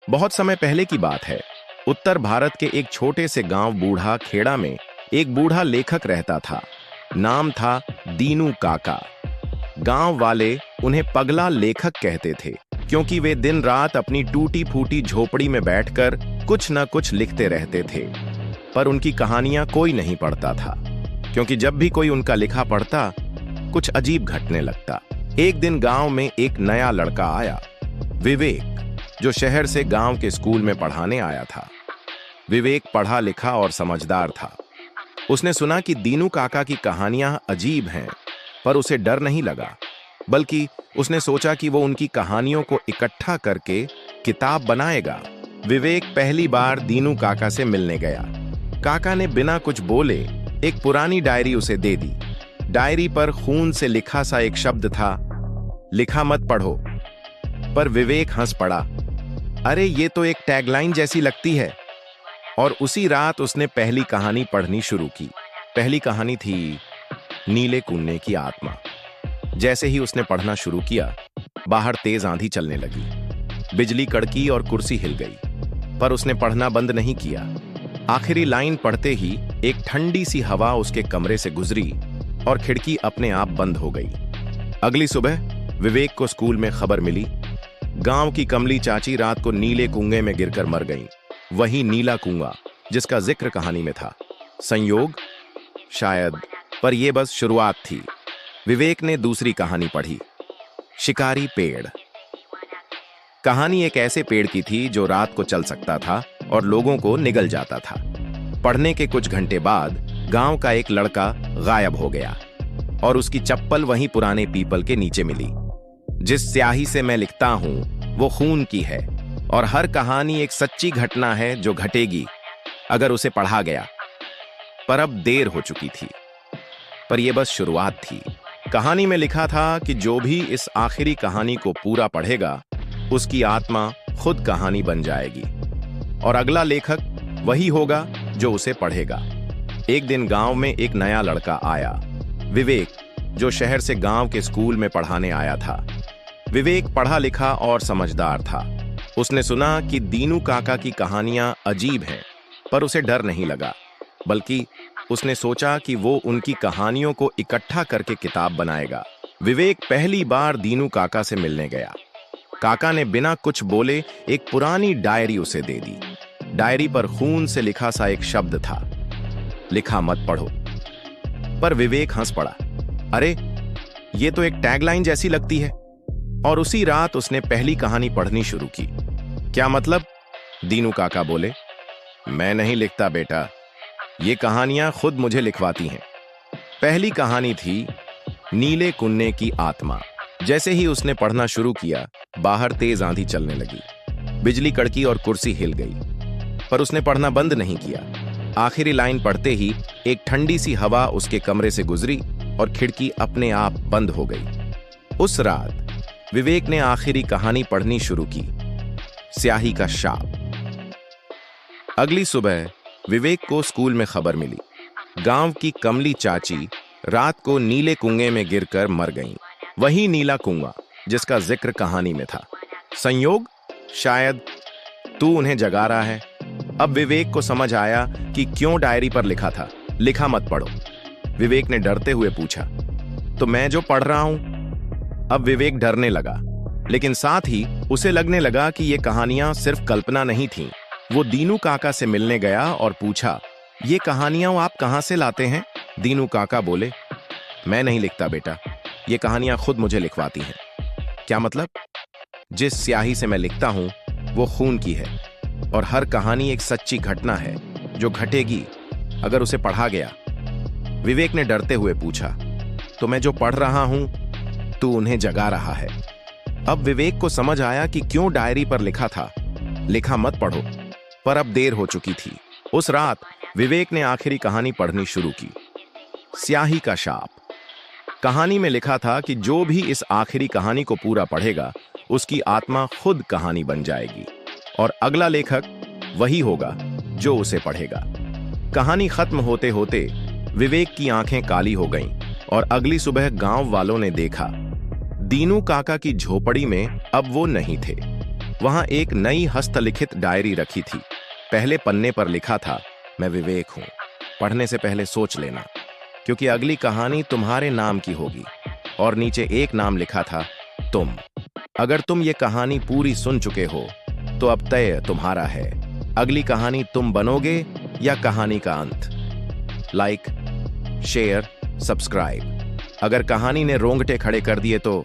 बहुत समय पहले की बात है। उत्तर भारत के एक छोटे से गांव बूढ़ा खेड़ा में एक बूढ़ा लेखक रहता था। नाम था दीनू काका। गांव वाले उन्हें पगला लेखक कहते थे, क्योंकि वे दिन रात अपनी टूटी फूटी झोपड़ी में बैठकर कुछ न कुछ लिखते रहते थे। पर उनकी कहानियां कोई नहीं पढ़ता था, क्योंकि जब भी कोई उनका लिखा पढ़ता कुछ अजीब घटने लगता। एक दिन गांव में एक नया लड़का आया, विवेक, जो शहर से गांव के स्कूल में पढ़ाने आया था। विवेक पढ़ा लिखा और समझदार था। उसने सुना कि दीनू काका की कहानियां अजीब हैं, पर उसे डर नहीं लगा, बल्कि उसने सोचा कि वो उनकी कहानियों को इकट्ठा करके किताब बनाएगा। विवेक पहली बार दीनू काका से मिलने गया। काका ने बिना कुछ बोले एक पुरानी डायरी उसे दे दी। डायरी पर खून से लिखा सा एक शब्द था, लिखा मत पढ़ो। पर विवेक हंस पड़ा, अरे ये तो एक टैगलाइन जैसी लगती है। और उसी रात उसने पहली कहानी पढ़नी शुरू की। पहली कहानी थी नीले कुन्ने की आत्मा। जैसे ही उसने पढ़ना शुरू किया, बाहर तेज आंधी चलने लगी। बिजली कड़की और कुर्सी हिल गई, पर उसने पढ़ना बंद नहीं किया। आखिरी लाइन पढ़ते ही एक ठंडी सी हवा उसके कमरे से गुजरी और खिड़की अपने आप बंद हो गई। अगली सुबह विवेक को स्कूल में खबर मिली, गांव की कमली चाची रात को नीले कुएं में गिरकर मर गईं। वही नीला कुआं जिसका जिक्र कहानी में था। संयोग? शायद, पर यह बस शुरुआत थी। विवेक ने दूसरी कहानी पढ़ी, शिकारी पेड़। कहानी एक ऐसे पेड़ की थी जो रात को चल सकता था और लोगों को निगल जाता था। पढ़ने के कुछ घंटे बाद गांव का एक लड़का गायब हो गया और उसकी चप्पल वहीं पुराने पीपल के नीचे मिली। जिस स्याही से मैं लिखता हूं वो खून की है, और हर कहानी एक सच्ची घटना है जो घटेगी अगर उसे पढ़ा गया। पर अब देर हो चुकी थी। पर यह बस शुरुआत थी। कहानी में लिखा था कि जो भी इस आखिरी कहानी को पूरा पढ़ेगा, उसकी आत्मा खुद कहानी बन जाएगी, और अगला लेखक वही होगा जो उसे पढ़ेगा। एक दिन गांव में एक नया लड़का आया, विवेक, जो शहर से गांव के स्कूल में पढ़ाने आया था। विवेक पढ़ा लिखा और समझदार था। उसने सुना कि दीनू काका की कहानियां अजीब हैं, पर उसे डर नहीं लगा, बल्कि उसने सोचा कि वो उनकी कहानियों को इकट्ठा करके किताब बनाएगा। विवेक पहली बार दीनू काका से मिलने गया। काका ने बिना कुछ बोले एक पुरानी डायरी उसे दे दी। डायरी पर खून से लिखा सा एक शब्द था, लिखा मत पढ़ो। पर विवेक हंस पड़ा, अरे ये तो एक टैगलाइन जैसी लगती है। और उसी रात उसने पहली कहानी पढ़नी शुरू की। क्या मतलब? दीनू काका बोले, मैं नहीं लिखता बेटा, ये कहानियां खुद मुझे लिखवाती हैं। पहली कहानी थी नीले कुन्ने की आत्मा। जैसे ही उसने पढ़ना शुरू किया, बाहर तेज आंधी चलने लगी। बिजली कड़की और कुर्सी हिल गई, पर उसने पढ़ना बंद नहीं किया। आखिरी लाइन पढ़ते ही एक ठंडी सी हवा उसके कमरे से गुजरी और खिड़की अपने आप बंद हो गई। उस रात विवेक ने आखिरी कहानी पढ़नी शुरू की, स्याही का शाप। अगली सुबह विवेक को स्कूल में खबर मिली, गांव की कमली चाची रात को नीले कुएं में गिरकर मर गईं। वही नीला कुआं जिसका जिक्र कहानी में था। संयोग? शायद, तू उन्हें जगा रहा है। अब विवेक को समझ आया कि क्यों डायरी पर लिखा था, लिखा मत पढ़ो। विवेक ने डरते हुए पूछा, तो मैं जो पढ़ रहा हूं? अब विवेक डरने लगा, लेकिन साथ ही उसे लगने लगा कि ये कहानियां सिर्फ कल्पना नहीं थीं। वो दीनू काका से मिलने गया और पूछा, ये कहानियां आप कहां से लाते हैं? दीनू काका बोले, मैं नहीं लिखता बेटा, ये कहानियां खुद मुझे लिखवाती हैं। क्या मतलब? जिस स्याही से मैं लिखता हूं वो खून की है, और हर कहानी एक सच्ची घटना है जो घटेगी अगर उसे पढ़ा गया। विवेक ने डरते हुए पूछा, तो मैं जो पढ़ रहा हूं तू उन्हें जगा रहा है। अब विवेक को समझ आया कि क्यों डायरी पर लिखा था, लिखा मत पढ़ो। पर अब देर हो चुकी थी। उस रात विवेक ने आखिरी कहानी पढ़नी शुरू की, स्याही का शाप। कहानी में लिखा था कि जो भी इस आखिरी कहानी को पूरा पढ़ेगा, उसकी आत्मा खुद कहानी बन जाएगी, और अगला लेखक वही होगा जो उसे पढ़ेगा। कहानी खत्म होते होते विवेक की आंखें काली हो गईं, और अगली सुबह गांव वालों ने देखा, दीनू काका की झोपड़ी में अब वो नहीं थे। वहां एक नई हस्तलिखित डायरी रखी थी। पहले पन्ने पर लिखा था, मैं विवेक हूं, पढ़ने से पहले सोच लेना, क्योंकि अगली कहानी तुम्हारे नाम की होगी। और नीचे एक नाम लिखा था, तुम। अगर तुम ये कहानी पूरी सुन चुके हो तो अब तय तुम्हारा है, अगली कहानी तुम बनोगे या कहानी का अंत। Like, share, subscribe. अगर कहानी ने रोंगटे खड़े कर दिए तो